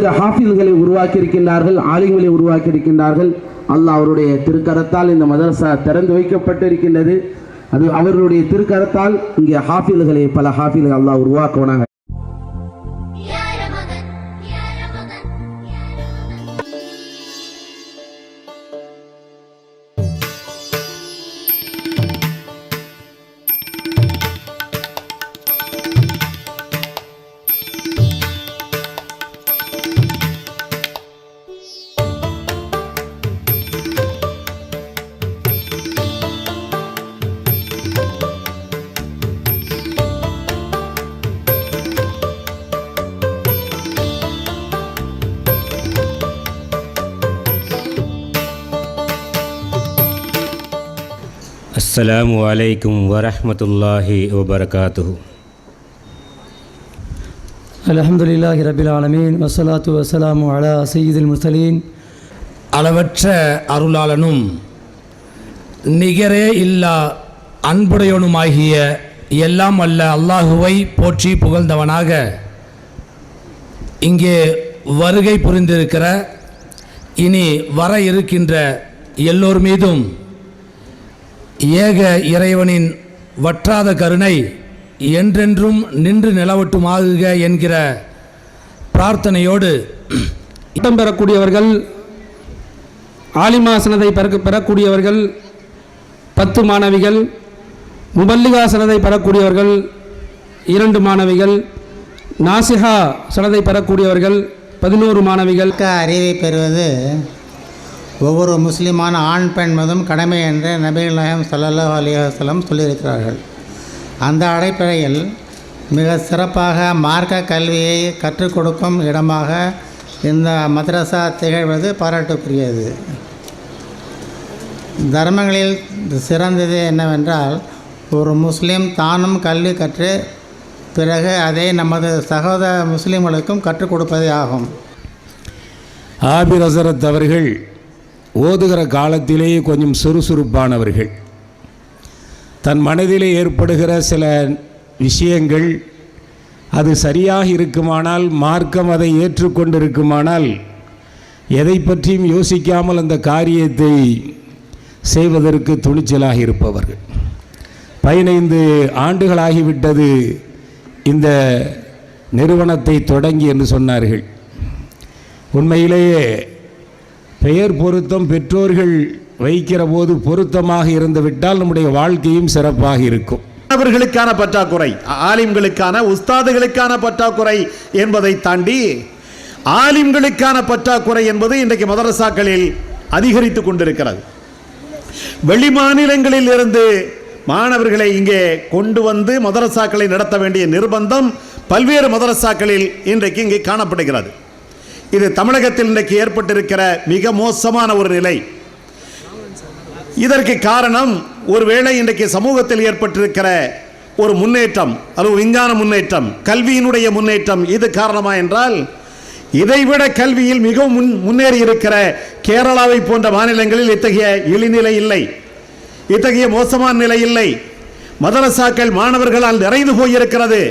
பல்வேறு ஹாஃபில்களை உருவாக்கி இருக்கின்றார்கள், ஆலிம்களை உருவாக்கி இருக்கின்றார்கள். அல்லாஹ் அவருடைய திருக்கரத்தால் இந்த மதரசா திறந்து வைக்கப்பட்டிருக்கின்றது. அது அவர்களுடைய திருக்கரத்தால் இங்கே ஹாஃபில்களை பல ஹாஃபில்கள் அல்லாஹ் உருவாக்குவானாக. அஸ்ஸலாமு அலைக்கும் வரஹ்மத்துல்லாஹி வபரகாத்துஹு. அல்ஹம்துலில்லாஹி ரப்பில் ஆலமீன் வஸ்ஸலாத்து வஸ்ஸலாமு அலா சய்யிதில் முர்சலீன். அளவற்ற அருளாளனும் நிகரே இல்லா அன்புடையவனுமாகிய எல்லாம் அல்ல அல்லாஹுவை போற்றி புகழ்ந்தவனாக இங்கே வருகை புரிந்திருக்கிற இனி வர இருக்கின்ற எல்லோர் மீதும் ஏக இறைவனின் வற்றாத கருணை என்றென்றும் நின்று நிலவட்டுமாகுக என்கிற பிரார்த்தனையோடு பட்டம் பெறக்கூடியவர்கள், ஆலிமாசனதை பெறக்கூடியவர்கள் 10 மாணவிகள், முபல்லிகாசனதை பெறக்கூடியவர்கள் 2 மாணவிகள், நாசிஹா சனதை பெறக்கூடியவர்கள் 11 மாணவிகள். அறிவை பெறுவது ஒவ்வொரு முஸ்லிமான ஆண் பெண் மீதும் கடமை என்று நபிகள் நாயகம் ஸல்லல்லாஹு அலைஹி வஸல்லம் சொல்லியிருக்கிறார்கள். அந்த அடிப்படையில் மிக சிறப்பாக மார்க்க கல்வியை கற்றுக் கொடுக்கும் இடமாக இந்த மദ്രസா திகழ்வது பாராட்டுக்குரியது. தர்மங்களில் சிறந்தது என்னவென்றால், ஒரு முஸ்லீம் தானும் கல்வி கற்று பிறகு அதை நமது சகோதர முஸ்லீம்களுக்கும் கற்றுக் கொடுப்பதே ஆகும். ஆபிர் ஹஸரத் அவர்கள் ஓதுகிற காலத்திலேயே கொஞ்சம் சுறுசுறுப்பானவர்கள். தன் மனதிலே ஏற்படுகிற சில விஷயங்கள் அது சரியாக இருக்குமானால், மார்க்கம் அதை ஏற்றுக்கொண்டிருக்குமானால், எதை பற்றியும் யோசிக்காமல் அந்த காரியத்தை செய்வதற்கு துணிச்சலாக இருப்பவர்கள். 15 ஆண்டுகளாகிவிட்டது இந்த நிறுவனத்தை தொடங்கி என்று சொன்னார்கள். உண்மையிலேயே பெயர் பொருத்தம் பெற்றோர்கள் வைக்கிற போது பொருத்தமாக இருந்துவிட்டால் நம்முடைய வாழ்க்கையும் சிறப்பாக இருக்கும். அவர்களுக்கான பற்றாக்குறை, ஆலிம்களுக்கான உஸ்தாதுகளுக்கான பற்றாக்குறை என்பதை தாண்டி ஆலிம்களுக்கான பற்றாக்குறை என்பது இன்றைக்கு மதரசாக்களில் அதிகரித்து கொண்டிருக்கிறது. வெளி மாநிலங்களில் இருந்து மாணவர்களை இங்கே கொண்டு வந்து மதரசாக்களை நடத்த வேண்டிய நிர்பந்தம் பல்வேறு மதரசாக்களில் இன்றைக்கு இங்கே காணப்படுகிறது. இது தமிழகத்தில் இன்றைக்கு ஏற்பட்டிருக்கிற மிக மோசமான ஒரு நிலை. இதற்கு காரணம் ஒருவேளை இன்றைக்கு சமூகத்தில் ஏற்பட்டிருக்கிற ஒரு முன்னேற்றம், அது விஞ்ஞான முன்னேற்றம், கல்வியினுடைய முன்னேற்றம். இது காரணமா என்றால், இதைவிட கல்வியில் மிகவும் முன்னேறி இருக்கிற கேரளாவை போன்ற மாநிலங்களில் இத்தகைய இழிநிலை இல்லை, இத்தகைய மோசமான நிலை இல்லை. மதரசாக்கள் மாணவர்களால் நிறைந்து போயிருக்கிறது.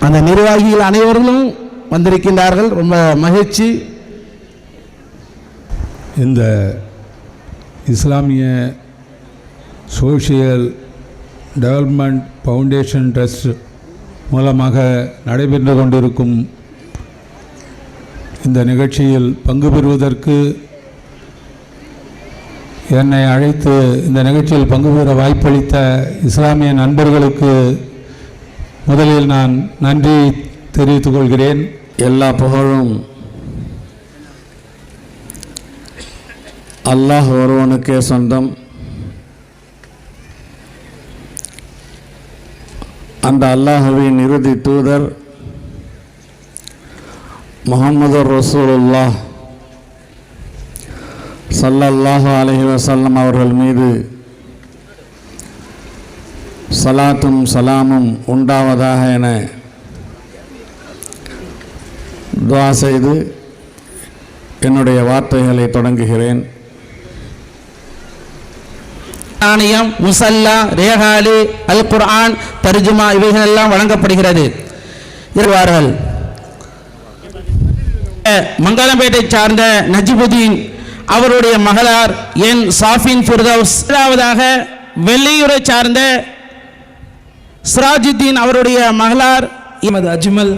அந்த நிர்வாகிகள் அனைவர்களும் வந்திருக்கின்றார்கள். ரொம்ப மகிழ்ச்சி. இந்த இஸ்லாமிய சோஷியல் டெவலப்மெண்ட் ஃபவுண்டேஷன் ட்ரஸ்ட் மூலமாக நடைபெற்று கொண்டிருக்கும் இந்த நிகழ்ச்சியில் பங்கு பெறுவதற்கு என்னை அழைத்து இந்த நிகழ்ச்சியில் பங்கு பெற வாய்ப்பளித்த இஸ்லாமிய நண்பர்களுக்கு முதலில் நான் நன்றி தெரிவித்துக் கொள்கிறேன். எல்லா புகழும் அல்லாஹ் ஒருவனுக்கே சொந்தம். அந்த அல்லாஹுவின் இறுதி தூதர் முஹம்மது ரசூலுல்லாஹ் ஸல்லல்லாஹு அலைஹி வஸல்லம் அவர்கள் மீது சலாத்தும் சலாமும் உண்டாவதாக என துஆ செய்து என்னுடைய வார்த்தைகளை தொடங்குகிறேன். ஆணையம், முசல்லா, ரேஹாலி, அல் குர்ஆன், தர்ஜுமா இவைகள் எல்லாம் வழங்கப்படுகிறது. மங்களம்பேட்டை சார்ந்த நஜிபுதீன் அவருடைய மகளார் என் சாஃபின் ஃபிர்தௌஸ். இரண்டாவதாக வெள்ளையூரை சார்ந்த சிராஜுத்தீன் அவருடைய மகளார் எமது அஜ்மல்.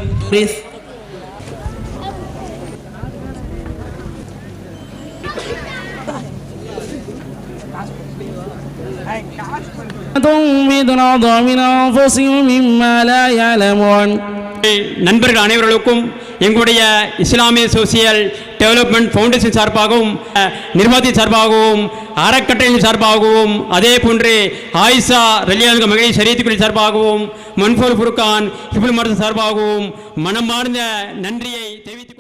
நண்பர்கள் அனைவர்களுக்கும் எங்களுடைய இஸ்லாமிய சோசியல் டெவலப்மெண்ட் ஃபவுண்டேஷன் சார்பாகவும் நிர்வாகத்தின் சார்பாகவும் அறக்கட்டளையின் சார்பாகவும் அதே போன்று ஆயிஷா ரலியல்லாஹு அன்ஹா மகளிர் ஷரியத்துக்குள் சார்பாகவும் மன்ஃபூர் ஃபுர்கான் ஹிப்ல் மர்தஸ் சார்பாகவும் மனமார்ந்த நன்றியை தெரிவித்துக்